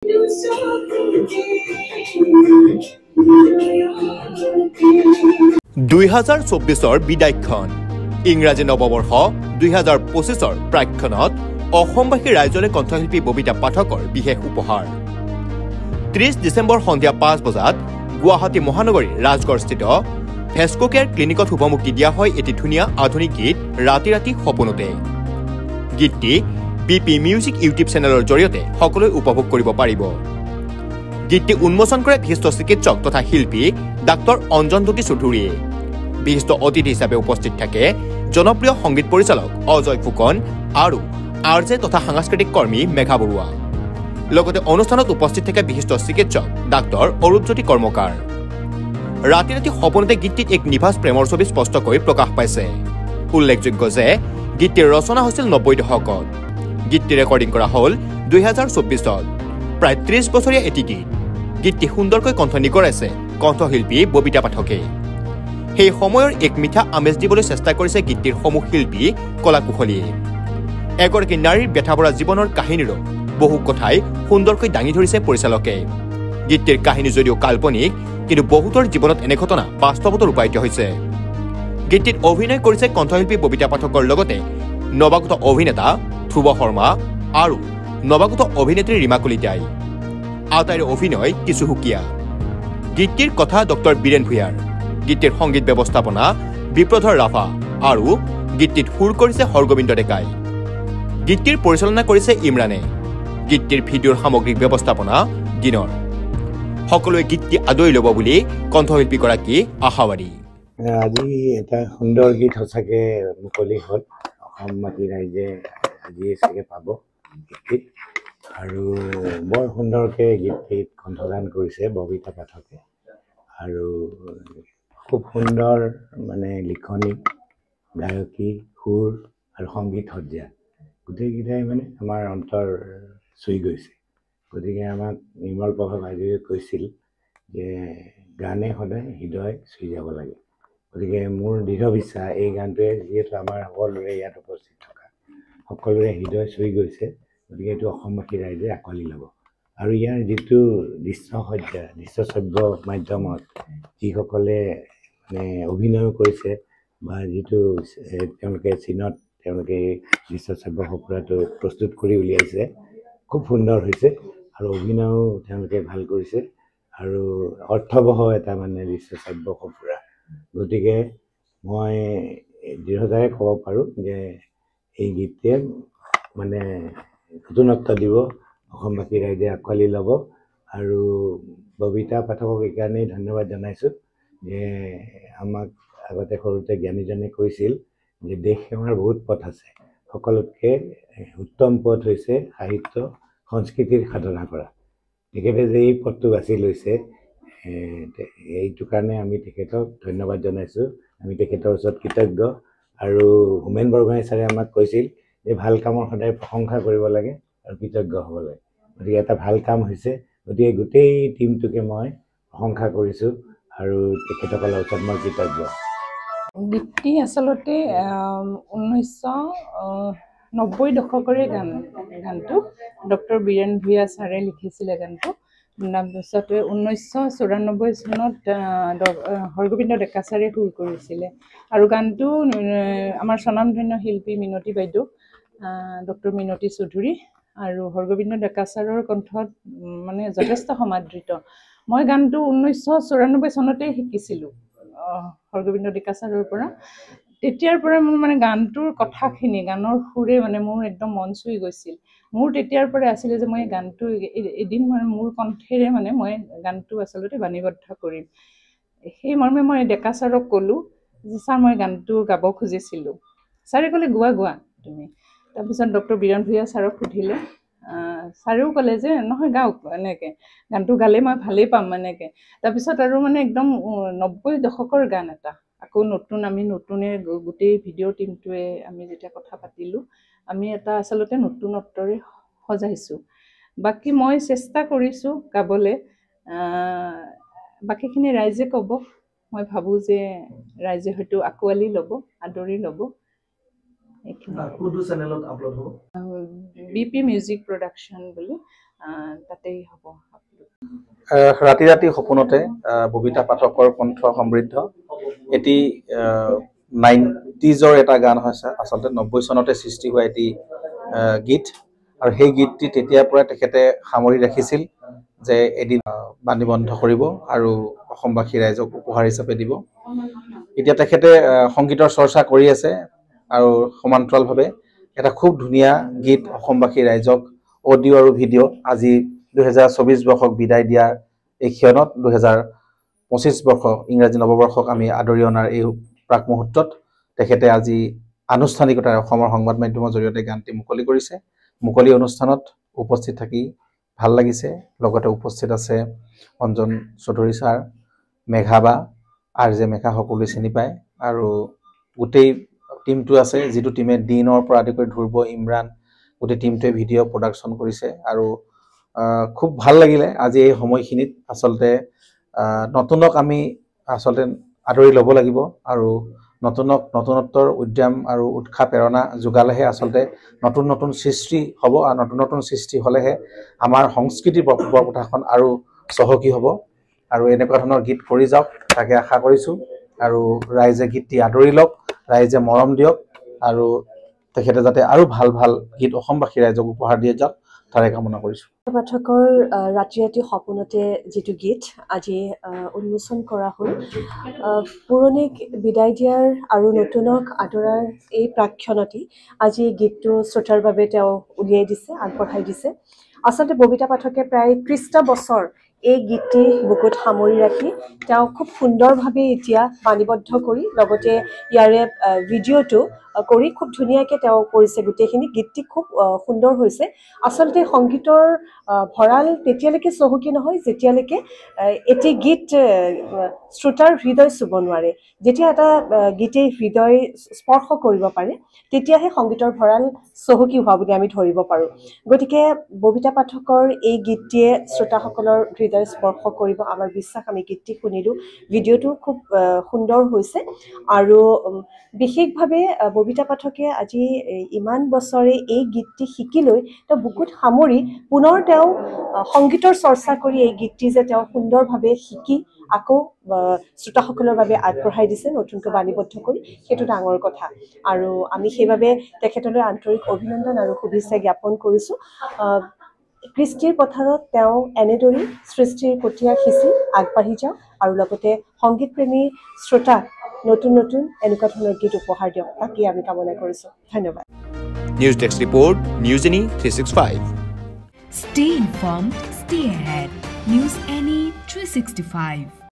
2024 বিদায়ক্ষণ ইংৰাজী নৱবৰ্ষ 2025 প্ৰাক্ষণত অসমবাসী ৰাইজলৈ কণ্ঠশিল্পী ববিতা পাঠকৰ বিশেষ উপহাৰ 30 ডিচেম্বৰ সন্ধিয়া 5 বজাত গুৱাহাটী মহানগৰীৰ ৰাজগড়স্থিত ভেস্কো কেয়াৰ ক্লিনিকত শুভমুক্তি দিয়া হয় এটি ধুনীয়া আধুনিক গীত ৰাতি ৰাতি সপোনতে গীতটি বিপি মিউজিক ইউটিউব চেনেলৰ জৰিয়তে সকলোৱে উপভোগ কৰিব পাৰিব গীতটি উন্মোচন কৰে বিশিষ্ট চিকিৎসক তথা শিল্পী ডাক্তৰ অঞ্জন জ্যোতি চৌধুৰীয়ে বিশিষ্ট অতিথি হিচাপে উপস্থিত থাকে জনপ্ৰিয় সংগীত পৰিচালক অজয় ফুকন আৰু আৰজে তথা সাংস্কৃতিক কৰ্মী মেঘা বৰুৱা লগতে অনুষ্ঠানত উপস্থিত থাকে বিশিষ্ট চিকিৎসক ডাক্তৰ অৰূপজ্যোতি কৰ্মকাৰ ৰাতি ৰাতি সপোনতে গীতটিত এক নিভাজ প্ৰেমৰ ছবি স্পষ্টকৈ প্ৰকাশ পাইছে উল্লেখযোগ্য যে গীতটিৰ ৰচনা হৈছিল 90 দশকত গীতটি ৰেকৰ্ডিং কৰা হ'ল 2024ত প্ৰায় 30 বছৰীয়া এটি গীতটি সুন্দৰকৈ কণ্ঠ নিগৰাইছে কণ্ঠশিল্পী ববিতা পাঠকে সেই সময়ৰ এক মিঠা আমেজ দিবলৈ চেষ্টা কৰিছে গীতটিৰ সমূহ শিল্পী কলাকুশলীয়ে এগৰাকী নাৰীৰ ব্যথাভৰা জীৱনৰ কাহিনীৰো বহু কথাই সুন্দৰকৈ দাঙি ধৰিছে পৰিচালকে গীতটিৰ কাহিনী যদিও কাল্পনিক কিন্তু বহুতৰ জীৱনত এনে ঘটনা বাস্তৱত ৰূপায়িত হৈছে গীতটিত অভিনয় কৰিছে কণ্ঠশিল্পী ববিতা পাঠকৰ লগতে নৱাগত অভিনেতা ধ্ৰুৱ শৰ্মা আৰু নৱাগত অভিনেত্ৰী ৰীমা কলিতাই আটাইৰে অভিনয় কিছু সুকীয়া গীতটিৰ কথা ডক্টৰ বীৰেন ভূঞাৰ গীতটিৰ সংগীত ব্যৱস্থাপনা বিপ্ৰধৰ ৰাভা আৰু গীতটিত সুৰ কৰিছে হৰগোবিন্দ ডেকাই গীতটিৰ পৰিচালনা কৰিছে ইমৰানে গীতটিৰ ভিডিঅ'ৰ সামগ্ৰিক ব্যৱস্থাপনা দিনৰ সকলোৱে গীতটি আদৰি ল'ব বুলি কণ্ঠশিল্পীগৰাকী আশাবাদী আজি এটা সুন্দৰ গীত সঁচাকৈ মুকলি হ'ল অসমবাসী ৰাইজে আজি চাগে পাব গীতটিত আৰু বৰ সুন্দৰকৈ গীতটিত কণ্ঠদান কৰিছে ববিতা পাঠকে আৰু খুব সুন্দৰ মানে লিখনি গায়কী সুৰ আৰু সংগীত সজ্জা গোটেইকেইটাই মানে আমাৰ অন্তৰ চুই গৈছে গতিকে আমাক নিৰ্মল প্ৰভা বাইদেৱে কৈছিল যে গানে সদায় হৃদয় চুই যাব লাগে গতিকে মোৰ দৃঢ় বিশ্বাস এই গানটোৱে যিহেতু আমাৰ সকলোৰে ইয়াত উপস্থিত থকা সকলোৰে হৃদয় চুই গৈছে গতিকে এইটো অসমবাসী ৰাইজে আঁকোৱালি ল'ব আৰু ইয়াৰ যিটো দৃশ্যসজ্জা দৃশ্যশ্ৰব্য মাধ্যমত যিসকলে মানে অভিনয় কৰিছে বা যিটো তেওঁলোকে চীনত তেওঁলোকে দৃশ্যশ্ৰব্য সঁফুৰাটো প্ৰস্তুত কৰি উলিয়াইছে খুব সুন্দৰ হৈছে আৰু অভিনয়ো তেওঁলোকে ভাল কৰিছে আৰু অৰ্থবহ এটা মানে দৃশ্যশ্ৰব্য সঁফুৰা গতিকে মই দৃঢ়তাৰে ক'ব পাৰোঁ যে এই গীতটোৱে মানে নতুনত্ব দিব অসমবাসী ৰাইজে আঁকোৱালি ল'ব আৰু ববিতা পাঠকক এইকাৰণেই ধন্যবাদ জনাইছোঁ যে আমাক আগতে সৰুতে জ্ঞানীজনে কৈছিল যে দেশ সেৱাৰ বহুত পথ আছে সকলোতকৈ উত্তম পথ হৈছে সাহিত্য সংস্কৃতিৰ সাধনা কৰা তেখেতে যে এই পথটো বাছি লৈছে এইটো কাৰণে আমি তেখেতক ধন্যবাদ জনাইছোঁ আমি তেখেতৰ ওচৰত কৃতজ্ঞ আৰু হোমেন বৰগোহাঁই ছাৰে আমাক কৈছিল যে ভাল কামৰ সদায় প্ৰশংসা কৰিব লাগে আৰু কৃতজ্ঞ হ'ব লাগে গতিকে এটা ভাল কাম হৈছে গতিকে গোটেই টীমটোকে মই প্ৰশংসা কৰিছোঁ আৰু তেখেতসকলৰ ওচৰত মই কৃতজ্ঞ গীতটি আচলতে 1990 দশকৰে গানটো ডক্টৰ বীৰেন ভূঞা ছাৰে লিখিছিলে গানটো তাৰপিছতে 1994 চনত হৰগোবিন্দ ডেকা ছাৰে সুৰ কৰিছিলে আৰু গানটো আমাৰ স্বনামধন্য শিল্পী মিনতী বাইদেউ ডক্টৰ মিনতী চৌধুৰী আৰু হৰগোবিন্দ ডেকা ছাৰৰ কণ্ঠত মানে যথেষ্ট সমাদৃত মই গানটো 1994 চনতেই শিকিছিলোঁ হৰগোবিন্দ ডেকা ছাৰৰ পৰা তেতিয়াৰ পৰা মোৰ মানে গানটোৰ কথাখিনি গানৰ সুৰে মানে মোৰ একদম মন চুই গৈছিল মোৰ তেতিয়াৰ পৰা আছিলে যে মই গানটো এদিন মানে মোৰ কণ্ঠেৰে মানে মই গানটো আচলতে বাণীবদ্ধ কৰিম সেই মৰ্মে মই ডেকা ছাৰক ক'লোঁ যে ছাৰ মই গানটো গাব খুজিছিলোঁ ছাৰে ক'লে গোৱা তুমি তাৰপিছত ডক্টৰ বীৰেন ভূঞা ছাৰক সুধিলে ছাৰেও ক'লে যে নহয় গাওক এনেকৈ গানটো গালে মই ভালেই পাম এনেকৈ তাৰপিছত আৰু মানে একদম 90 দশকৰ গান এটা আকৌ আমি নতুনে গোটেই ভিডিঅ' টীমটোৱে আমি যেতিয়া কথা পাতিলোঁ আমি এটা আচলতে নতুনত্বৰে সজাইছোঁ বাকী মই চেষ্টা কৰিছোঁ গাবলৈ বাকীখিনি ৰাইজে ক'ব মই ভাবোঁ যে ৰাইজে হয়তো আঁকোৱালি ল'ব আদৰি ল'ব এইখিনি কোনটো চেনেলত আপলোড হ'ব বিপি মিউজিক প্ৰডাকশ্যন বুলি তাতেই হ'ব। ৰাতি ৰাতি সপোনতে ববিতা পাঠকৰ কণ্ঠ সমৃদ্ধ এটি 90s এটা গান হৈছে, আচলতে 90 চনতে সৃষ্টি হোৱা এটি গীত, আৰু সেই গীতটি তেতিয়াৰ পৰাই তেখেতে সামৰি ৰাখিছিল যে এদিন বাণী বন্ধ কৰিব আৰু অসমবাসী ৰাইজক উপহাৰ হিচাপে দিব। এতিয়া তেখেতে সংগীতৰ চৰ্চা কৰি আছে আৰু সমান্তৰালভাৱে এটা খুব ধুনীয়া গীত অসমবাসী ৰাইজক অডিঅ' আৰু ভিডিঅ' আজি 2024 বৰ্ষক বিদায় দিয়াৰ এই ক্ষণত 2025 বৰ্ষ ইংৰাজী নৱবৰ্ষক আমি আদৰি অনাৰ এই প্ৰাক মুহূৰ্তত তেখেতে আজি আনুষ্ঠানিকতাৰে অসমৰ সংবাদ মাধ্যমৰ জৰিয়তে গানটি মুকলি কৰিছে। মুকলি অনুষ্ঠানত উপস্থিত থাকি ভাল লাগিছে। লগতে উপস্থিত আছে অঞ্জন চৌধুৰী ছাৰ, মেঘাবা, RJ মেঘা সকলোৱে চিনি পায়, আৰু গোটেই টিমটো আছে, যিটো টিমে দিনৰ পৰা আদি কৰি ধ্ৰুৱ, ইমৰান, গোটেই টিমটোৱে ভিডিঅ' প্ৰডাকশ্যন কৰিছে। আৰু খুব ভাল লাগিলে আজি এই সময়খিনিত আচলতে নতুনক আমি আচলতে আদৰি ল'ব লাগিব, আৰু নতুনত্বৰ উদ্যম আৰু উৎসাহ প্ৰেৰণা যোগালেহে আচলতে নতুন নতুন সৃষ্টি হ'ব, আৰু নতুন নতুন সৃষ্টি হ'লেহে আমাৰ সংস্কৃতিৰ পথাৰখন আৰু চহকী হ'ব। আৰু এনেকুৱা ধৰণৰ গীত কৰি যাওক তাকে আশা কৰিছোঁ, আৰু ৰাইজে গীতটি আদৰি লওক, ৰাইজে মৰম দিয়ক, আৰু তেখেতে যাতে আৰু ভাল ভাল গীত অসমবাসী ৰাইজক উপহাৰ দিয়ে যাওক তাৰে কামনা কৰিছোঁ। পাঠকৰ ৰাতি ৰাতি সপোনতে যিটো গীত আজি উন্মোচন কৰা হ'ল, পুৰণিক বিদায় দিয়াৰ আৰু নতুনক আদৰাৰ এই প্ৰাক্ষণতেই আজি গীতটো শ্ৰোতাৰ বাবে তেওঁ উলিয়াই দিছে, আগবঢ়াই দিছে। আচলতে ববিতা পাঠকে প্ৰায় 30টা বছৰ এই গীতটি বুকুত সামৰি ৰাখি তেওঁ খুব সুন্দৰভাৱে এতিয়া বাণীবদ্ধ কৰি লগতে ইয়াৰে ভিডিঅ'টো কৰি খুব ধুনীয়াকৈ তেওঁ কৰিছে গোটেইখিনি। গীতটি খুব সুন্দৰ হৈছে। আচলতে সংগীতৰ ভঁৰাল তেতিয়ালৈকে চহকী নহয় যেতিয়ালৈকে এটি গীত শ্ৰোতাৰ হৃদয় চুব নোৱাৰে। যেতিয়া এটা গীতে হৃদয় স্পৰ্শ কৰিব পাৰে তেতিয়াহে সংগীতৰ ভঁৰাল চহকী হোৱা বুলি আমি ধৰিব পাৰোঁ। গতিকে ববিতা পাঠকৰ এই গীতটিয়ে শ্ৰোতাসকলৰ হৃদয় স্পৰ্শ কৰিব, আমাৰ বিশ্বাস। আমি গীতটি শুনিলোঁ, ভিডিঅ'টো খুব সুন্দৰ হৈছে, আৰু বিশেষভাৱে ববিতা পাঠকে আজি ইমান বছৰে এই গীতটি শিকি লৈ তেওঁ বুকুত সামৰি পুনৰ তেওঁ সংগীতৰ চৰ্চা কৰি এই গীতটি যে তেওঁ সুন্দৰভাৱে শিকি আকৌ শ্ৰোতাসকলৰ বাবে আগবঢ়াই দিছে নতুনকৈ বাণীবদ্ধ কৰি, সেইটো ডাঙৰ কথা। আৰু আমি সেইবাবে তেখেতলৈ আন্তৰিক অভিনন্দন আৰু শুভেচ্ছা জ্ঞাপন কৰিছোঁ। কৃষ্টিৰ পথাৰত তেওঁ এনেদৰেই সৃষ্টিৰ কটীয়া সিঁচি আগবাঢ়ি যাওক, আৰু লগতে সংগীতপ্ৰেমী শ্ৰোতাক নতুন নতুন এনেকুৱা ধৰণৰ গীত উপহাৰ দিয়ক, তাকেই আমি কামনা কৰিছোঁ। ধন্যবাদ। News desk report, news any 365। Stay informed, stay ahead. News Any 365.